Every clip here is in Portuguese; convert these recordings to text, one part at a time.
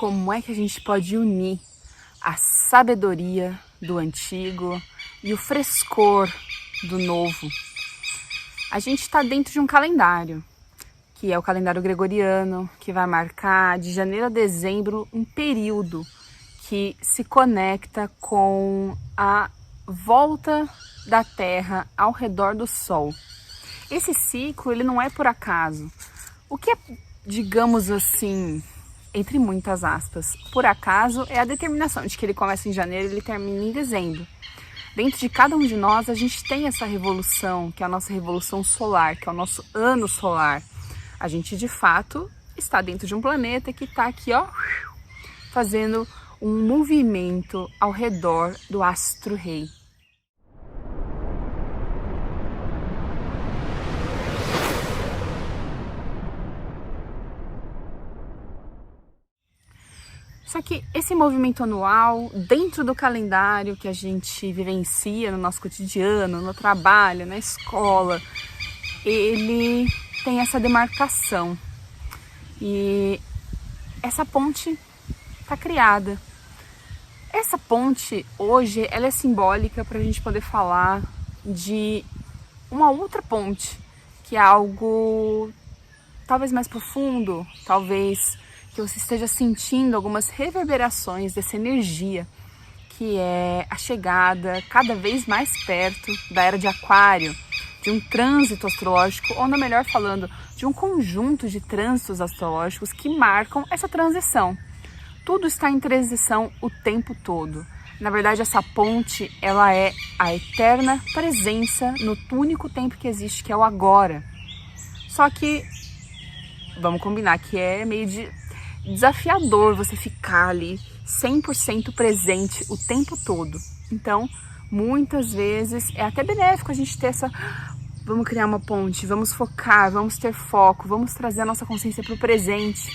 como é que a gente pode unir a sabedoria do antigo e o frescor do novo. A gente está dentro de um calendário, que é o calendário gregoriano, que vai marcar de janeiro a dezembro um período que se conecta com a volta da Terra ao redor do Sol. Esse ciclo ele não é por acaso. O que é, digamos assim, entre muitas aspas, por acaso é a determinação de que ele começa em janeiro e ele termina em dezembro. Dentro de cada um de nós a gente tem essa revolução, que é a nossa revolução solar, que é o nosso ano solar. A gente de fato está dentro de um planeta que está aqui, ó, fazendo um movimento ao redor do astro-rei. Só que esse movimento anual, dentro do calendário que a gente vivencia no nosso cotidiano, no trabalho, na escola, ele tem essa demarcação. E essa ponte está criada. Essa ponte, hoje, ela é simbólica para a gente poder falar de uma outra ponte, que é algo talvez mais profundo, talvez que você esteja sentindo algumas reverberações dessa energia, que é a chegada cada vez mais perto da era de Aquário, de um trânsito astrológico, ou melhor falando, de um conjunto de trânsitos astrológicos que marcam essa transição. Tudo está em transição o tempo todo. Na verdade, essa ponte, ela é a eterna presença no único tempo que existe, que é o agora. Só que, vamos combinar que é meio desafiador você ficar ali 100% presente o tempo todo. Então, muitas vezes é até benéfico a gente ter essa... Vamos criar uma ponte, vamos focar, vamos ter foco, vamos trazer a nossa consciência para o presente,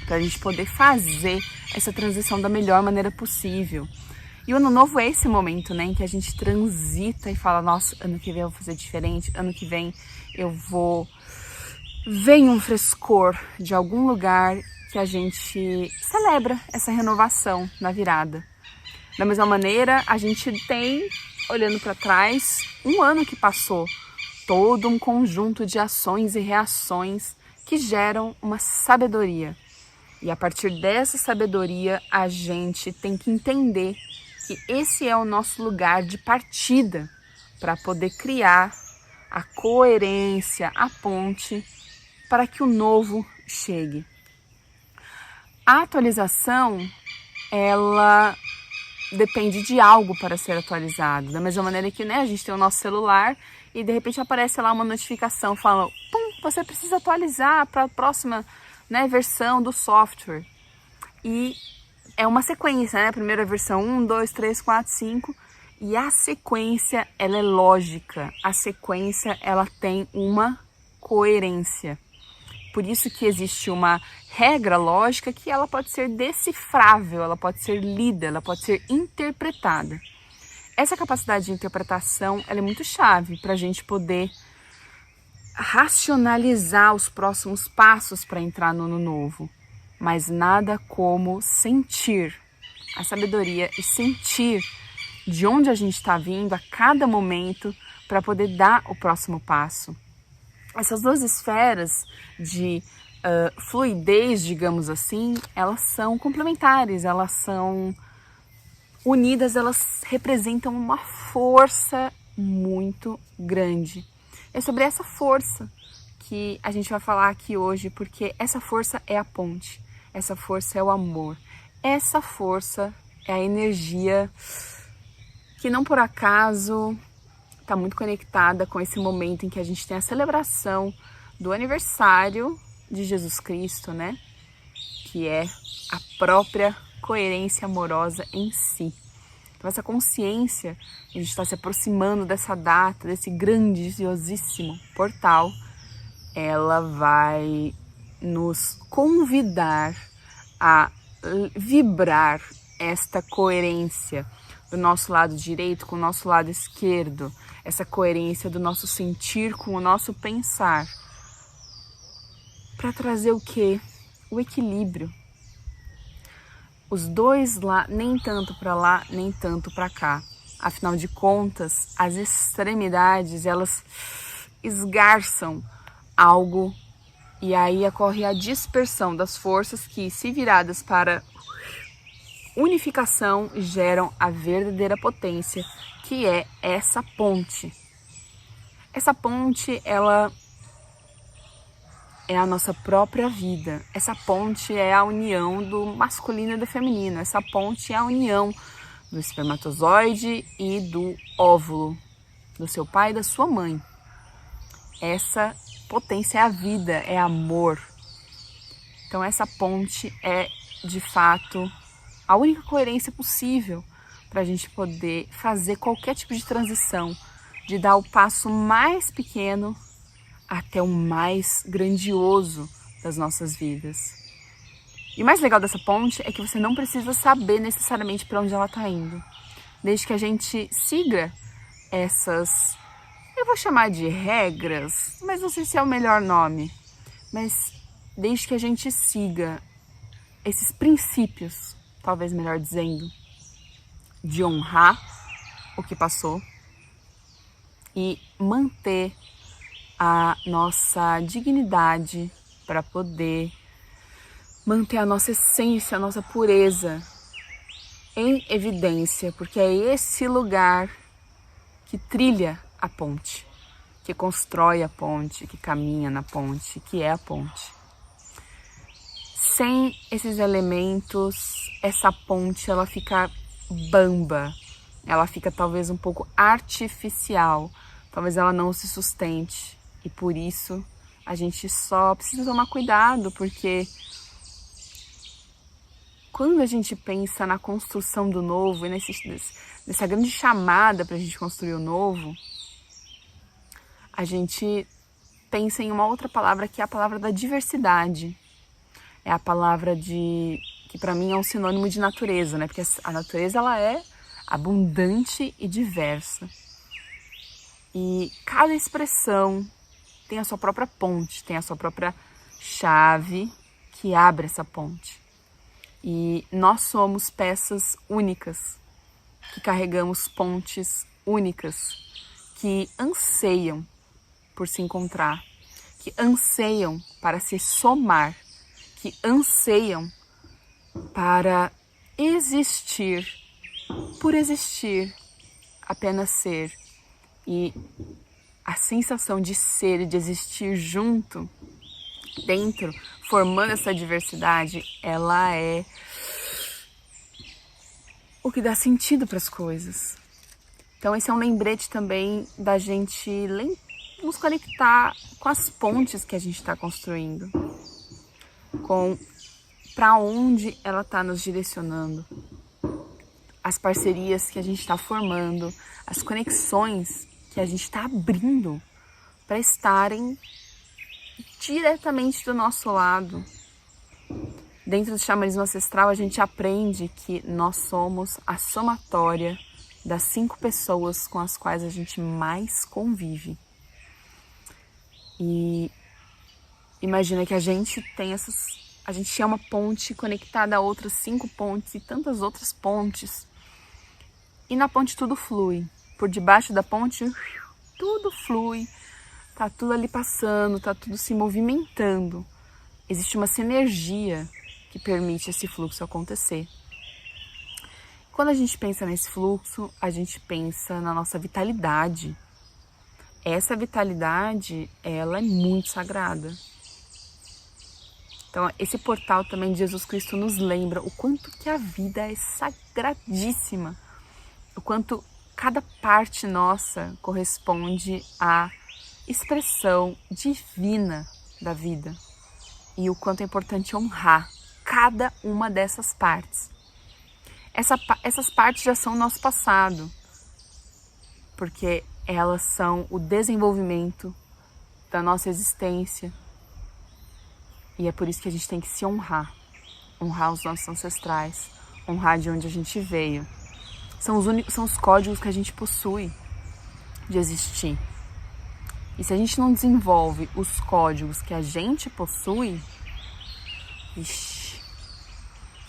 para a gente poder fazer essa transição da melhor maneira possível. E o ano novo é esse momento, né, em que a gente transita e fala, nossa, ano que vem eu vou fazer diferente, ano que vem eu vou... Vem um frescor de algum lugar que a gente celebra essa renovação na virada. Da mesma maneira, a gente tem, olhando para trás, um ano que passou, todo um conjunto de ações e reações que geram uma sabedoria. E a partir dessa sabedoria, a gente tem que entender que esse é o nosso lugar de partida para poder criar a coerência, a ponte, para que o novo chegue. A atualização, ela depende de algo para ser atualizado. Da mesma maneira que, né, a gente tem o nosso celular e de repente aparece lá uma notificação falando, pum, você precisa atualizar para a próxima, né, versão do software. E é uma sequência, né? Primeira versão 1, 2, 3, 4, 5. E a sequência, ela é lógica. A sequência, ela tem uma coerência. Por isso que existe uma regra lógica que ela pode ser decifrável, ela pode ser lida, ela pode ser interpretada. Essa capacidade de interpretação ela é muito chave para a gente poder racionalizar os próximos passos para entrar no ano novo. Mas nada como sentir a sabedoria e sentir de onde a gente está vindo a cada momento para poder dar o próximo passo. Essas duas esferas de fluidez, digamos assim, elas são complementares, elas são unidas, elas representam uma força muito grande. É sobre essa força que a gente vai falar aqui hoje, porque essa força é a ponte, essa força é o amor, essa força é a energia que não por acaso está muito conectada com esse momento em que a gente tem a celebração do aniversário de Jesus Cristo, né? Que é a própria coerência amorosa em si. Então essa consciência, a gente está se aproximando dessa data, desse grandiosíssimo portal, ela vai nos convidar a vibrar esta coerência do nosso lado direito com o nosso lado esquerdo, essa coerência do nosso sentir com o nosso pensar, para trazer o quê? O equilíbrio. os dois lá, nem tanto para lá, nem tanto para cá. Afinal de contas, as extremidades, elas esgarçam algo e aí ocorre a dispersão das forças que, se viradas para unificação, geram a verdadeira potência, que é essa ponte. Essa ponte, ela é a nossa própria vida. Essa ponte é a união do masculino e do feminino. Essa ponte é a união do espermatozoide e do óvulo, do seu pai e da sua mãe. Essa potência é a vida, é amor. Então essa ponte é, de fato, a única coerência possível para a gente poder fazer qualquer tipo de transição, de dar o passo mais pequeno até o mais grandioso das nossas vidas. E o mais legal dessa ponte é que você não precisa saber necessariamente para onde ela está indo. Desde que a gente siga essas, eu vou chamar de regras, mas não sei se é o melhor nome, mas desde que a gente siga esses princípios, talvez melhor dizendo, de honrar o que passou e manter a nossa dignidade para poder manter a nossa essência, a nossa pureza em evidência, porque é esse lugar que trilha a ponte, que constrói a ponte, que caminha na ponte, que é a ponte. Sem esses elementos, essa ponte ela fica bamba, ela fica talvez um pouco artificial, talvez ela não se sustente e por isso a gente só precisa tomar cuidado, porque quando a gente pensa na construção do novo e nessa grande chamada para a gente construir o novo, a gente pensa em uma outra palavra que é a palavra da diversidade. É a palavra que para mim é um sinônimo de natureza, né? Porque a natureza ela é abundante e diversa. E cada expressão tem a sua própria ponte, tem a sua própria chave que abre essa ponte. E nós somos peças únicas, que carregamos pontes únicas, que anseiam por se encontrar, que anseiam para se somar, que anseiam para existir, por existir, apenas ser. E a sensação de ser e de existir junto, dentro, formando essa diversidade, ela é o que dá sentido para as coisas. Então esse é um lembrete também da gente nos conectar com as pontes que a gente está construindo, com para onde ela está nos direcionando, as parcerias que a gente está formando, as conexões que a gente está abrindo para estarem diretamente do nosso lado. Dentro do xamanismo ancestral, a gente aprende que nós somos a somatória das 5 pessoas com as quais a gente mais convive. E imagina que a gente é uma ponte conectada a outras 5 pontes e tantas outras pontes. E na ponte tudo flui. Por debaixo da ponte, tudo flui. Tá tudo ali passando, tá tudo se movimentando. Existe uma sinergia que permite esse fluxo acontecer. Quando a gente pensa nesse fluxo, a gente pensa na nossa vitalidade. Essa vitalidade, ela é muito sagrada. Então, esse portal também de Jesus Cristo nos lembra o quanto que a vida é sagradíssima. O quanto cada parte nossa corresponde à expressão divina da vida. E o quanto é importante honrar cada uma dessas partes. Essas partes já são o nosso passado, porque elas são o desenvolvimento da nossa existência. E é por isso que a gente tem que se honrar. Honrar os nossos ancestrais, honrar de onde a gente veio. São os códigos que a gente possui de existir. E se a gente não desenvolve os códigos que a gente possui,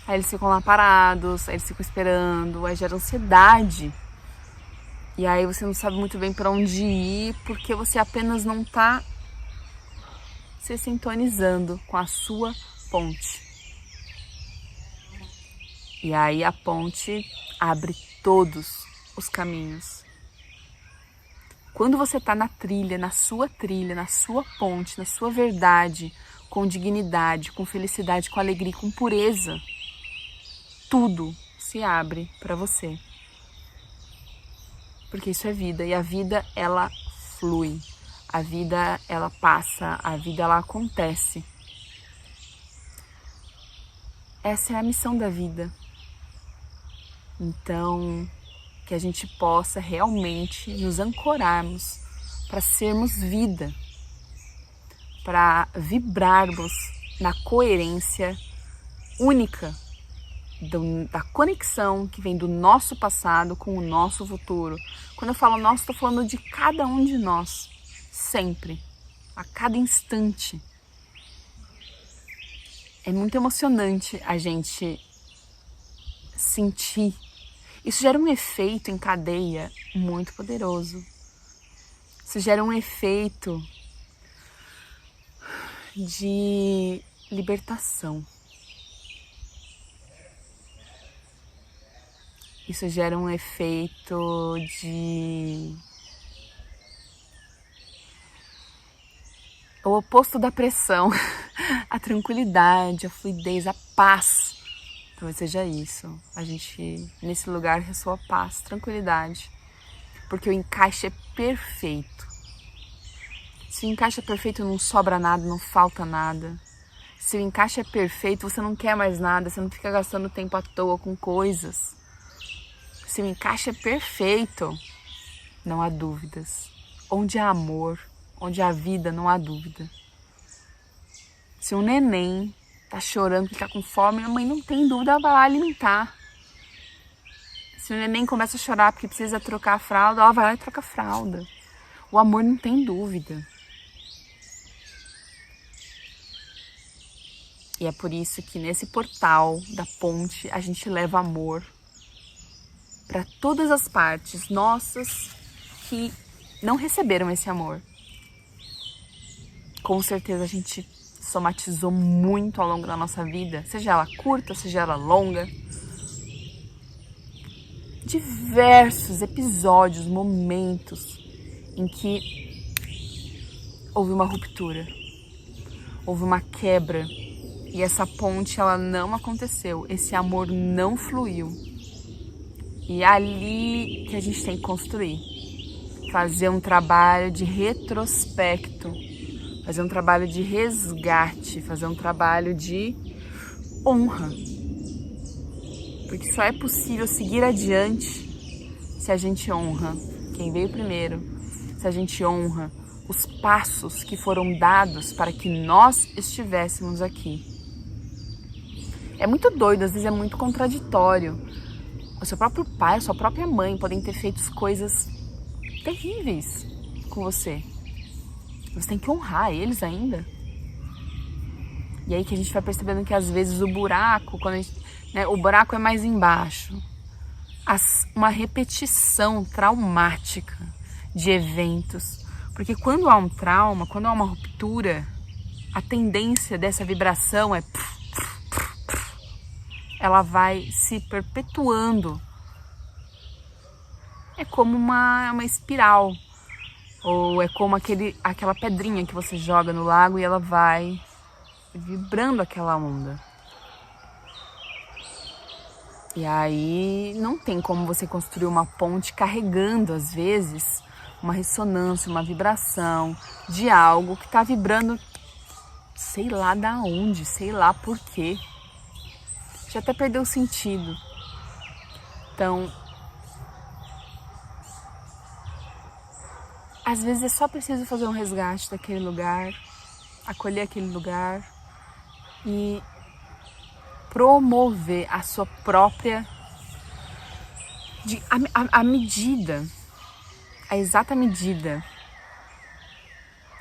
Aí eles ficam lá parados, aí eles ficam esperando, aí gera ansiedade. E aí você não sabe muito bem para onde ir, porque você apenas não tá se sintonizando com a sua ponte. E aí a ponte abre todos os caminhos. Quando você tá na trilha, na sua ponte, na sua verdade, com dignidade, com felicidade, com alegria, com pureza, tudo se abre para você. Porque isso é vida, e a vida, ela flui. A vida, ela passa, a vida, ela acontece. Essa é a missão da vida. Então, que a gente possa realmente nos ancorarmos para sermos vida, para vibrarmos na coerência única da conexão que vem do nosso passado com o nosso futuro. Quando eu falo nosso, estou falando de cada um de nós, sempre, a cada instante. É muito emocionante a gente sentir. Isso gera um efeito em cadeia muito poderoso. Isso gera um efeito de libertação. Isso gera um efeito de... o oposto da pressão, a tranquilidade, a fluidez, a paz. Talvez seja isso. A gente, nesse lugar, ressoa paz, tranquilidade. Porque o encaixe é perfeito. Se o encaixe é perfeito, não sobra nada, não falta nada. Se o encaixe é perfeito, você não quer mais nada, você não fica gastando tempo à toa com coisas. Se o encaixe é perfeito, não há dúvidas. Onde há amor, onde há vida, não há dúvida. Se um neném tá chorando porque tá com fome, a mãe não tem dúvida, ela vai lá alimentar. Se o neném começa a chorar porque precisa trocar a fralda, ela vai lá e troca a fralda. O amor não tem dúvida. E é por isso que nesse portal da ponte a gente leva amor para todas as partes nossas que não receberam esse amor. Com certeza a gente somatizou muito ao longo da nossa vida, seja ela curta, seja ela longa. Diversos episódios, momentos em que houve uma ruptura, houve uma quebra e essa ponte ela não aconteceu, esse amor não fluiu. E é ali que a gente tem que construir, fazer um trabalho de retrospecto, fazer um trabalho de resgate, fazer um trabalho de honra. Porque só é possível seguir adiante se a gente honra quem veio primeiro, se a gente honra os passos que foram dados para que nós estivéssemos aqui. É muito doido, às vezes é muito contraditório. O seu próprio pai, a sua própria mãe podem ter feito coisas terríveis com você. Você tem que honrar eles ainda. E aí que a gente vai percebendo que às vezes o buraco, quando a gente, né, o buraco é mais embaixo. Uma repetição traumática de eventos. Porque quando há um trauma, quando há uma ruptura, a tendência dessa vibração é... ela vai se perpetuando. É como uma espiral. Ou é como aquela pedrinha que você joga no lago e ela vai vibrando aquela onda. E aí não tem como você construir uma ponte carregando, às vezes, uma ressonância, uma vibração de algo que está vibrando, sei lá da onde, sei lá por quê. Já até perdeu o sentido. Então, às vezes é só preciso fazer um resgate daquele lugar, acolher aquele lugar e promover a sua própria, a medida, a exata medida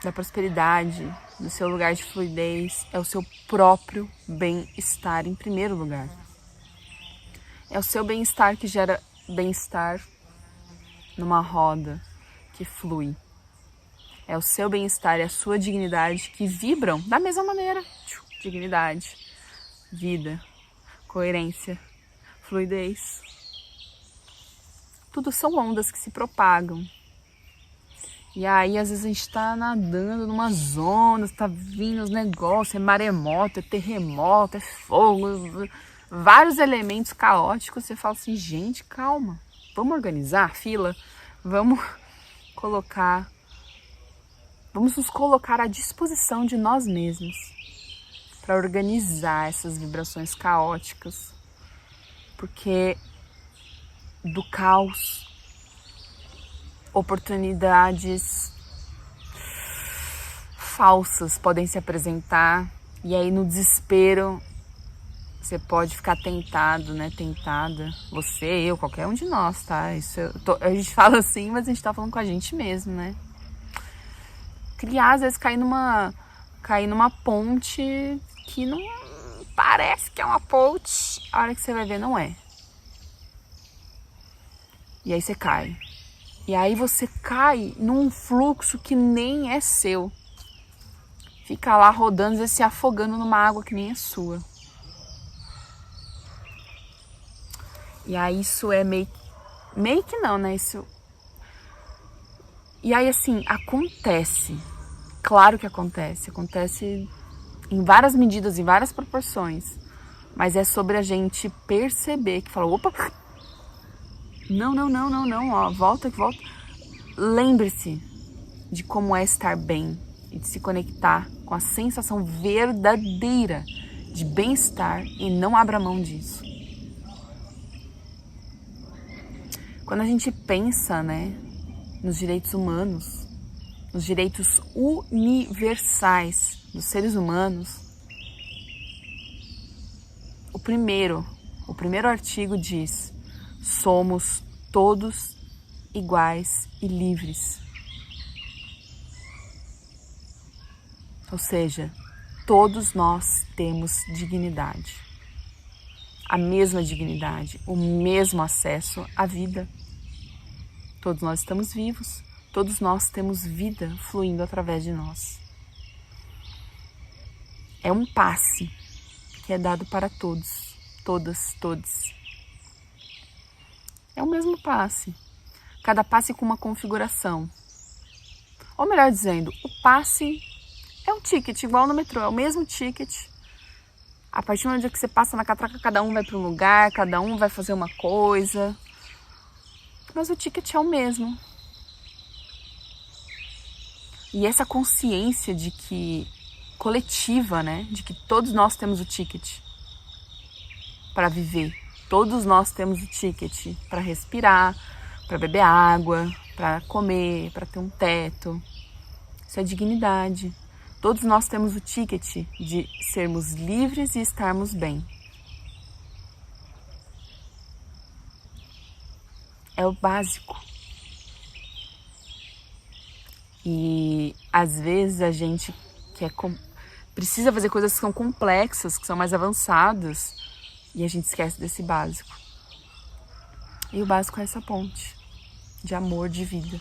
da prosperidade, do seu lugar de fluidez, é o seu próprio bem-estar em primeiro lugar. É o seu bem-estar que gera bem-estar numa roda que flui. É o seu bem-estar e a sua dignidade que vibram da mesma maneira. Dignidade, vida, coerência, fluidez. Tudo são ondas que se propagam. E aí, às vezes, a gente tá nadando numas ondas, tá vindo os negócios, é maremoto, é terremoto, é fogo, vários elementos caóticos. Você fala assim, gente, calma, vamos organizar a fila, vamos nos colocar à disposição de nós mesmos para organizar essas vibrações caóticas, porque do caos oportunidades falsas podem se apresentar, e aí no desespero você pode ficar tentado, né? Tentada. Você, eu, qualquer um de nós, tá? A gente fala assim, mas a gente tá falando com a gente mesmo, né? Criar, às vezes, cair numa ponte que não parece que é uma ponte. A hora que você vai ver, não é. E aí você cai. E aí você cai num fluxo que nem é seu. Fica lá rodando e se afogando numa água que nem é sua. E aí isso é meio que não, né? Isso. E aí assim, acontece. Claro que acontece. Acontece em várias medidas, em várias proporções. Mas é sobre a gente perceber que fala, opa, não, ó, volta. Lembre-se de como é estar bem e de se conectar com a sensação verdadeira de bem-estar e não abra mão disso. Quando a gente pensa, né, nos direitos humanos, nos direitos universais dos seres humanos, o primeiro artigo diz: somos todos iguais e livres. Ou seja, todos nós temos dignidade. A mesma dignidade, o mesmo acesso à vida. Todos nós estamos vivos, todos nós temos vida fluindo através de nós. É um passe que é dado para todos, todas, todos. É o mesmo passe, cada passe com uma configuração. Ou melhor dizendo, o passe é um ticket, igual no metrô, é o mesmo ticket. A partir do momento que você passa na catraca, cada um vai para um lugar, cada um vai fazer uma coisa. Mas o ticket é o mesmo. E essa consciência de que, coletiva, né, de que todos nós temos o ticket para viver. Todos nós temos o ticket para respirar, para beber água, para comer, para ter um teto. Isso é dignidade. Todos nós temos o ticket de sermos livres e estarmos bem. É o básico. E às vezes a gente precisa fazer coisas que são complexas, que são mais avançadas, e a gente esquece desse básico. E o básico é essa ponte de amor, de vida.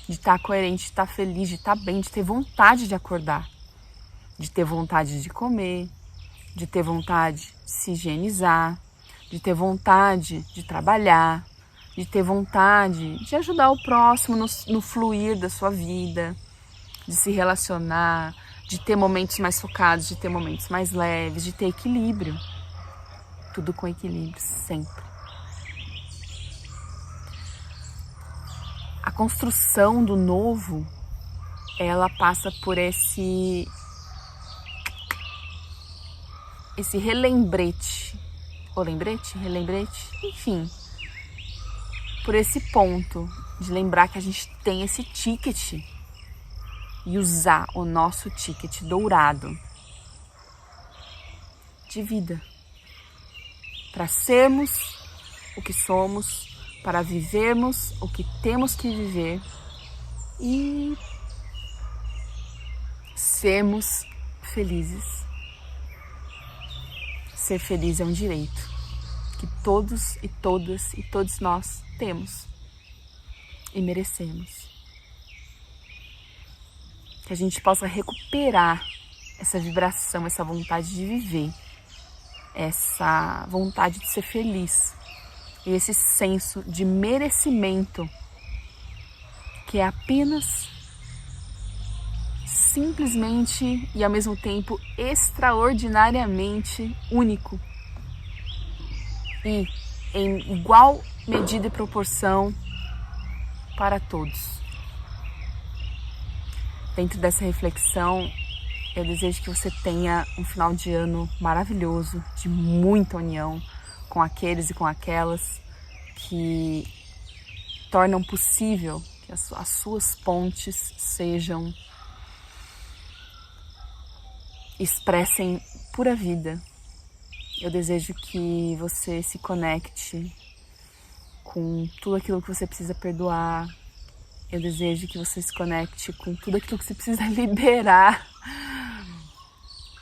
De estar coerente, de estar feliz, de estar bem, de ter vontade de acordar, de ter vontade de comer, de ter vontade de se higienizar, de ter vontade de trabalhar, de ter vontade de ajudar o próximo no fluir da sua vida, de se relacionar, de ter momentos mais focados, de ter momentos mais leves, de ter equilíbrio. Tudo com equilíbrio, sempre. A construção do novo, ela passa por esse relembrete, relembrete, enfim, por esse ponto de lembrar que a gente tem esse ticket e usar o nosso ticket dourado de vida para sermos o que somos, para vivermos o que temos que viver e sermos felizes. Ser feliz é um direito que todos e todas e todos nós temos e merecemos. Que a gente possa recuperar essa vibração, essa vontade de viver, essa vontade de ser feliz e esse senso de merecimento que é apenas, simplesmente e ao mesmo tempo extraordinariamente único e em igual medida e proporção para todos. Dentro dessa reflexão, eu desejo que você tenha um final de ano maravilhoso, de muita união com aqueles e com aquelas que tornam possível que as suas pontes expressem pura vida. Eu desejo que você se conecte com tudo aquilo que você precisa perdoar. Eu desejo que você se conecte com tudo aquilo que você precisa liberar.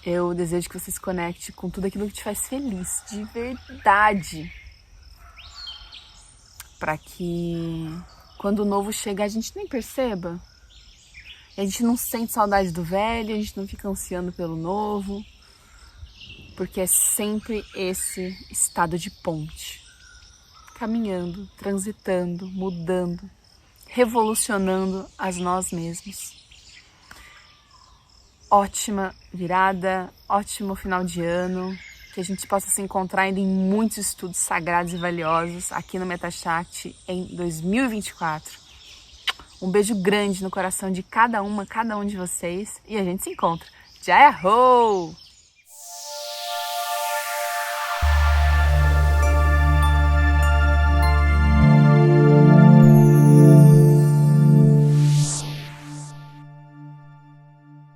Eu desejo que você se conecte com tudo aquilo que te faz feliz, de verdade. Para que quando o novo chegar a gente nem perceba. A gente não sente saudade do velho, a gente não fica ansiando pelo novo. Porque é sempre esse estado de ponte. Caminhando, transitando, mudando, revolucionando as nós mesmos. Ótima virada, ótimo final de ano, que a gente possa se encontrar ainda em muitos estudos sagrados e valiosos aqui no MetaChat em 2024. Um beijo grande no coração de cada um de vocês e a gente se encontra. Jai Ho!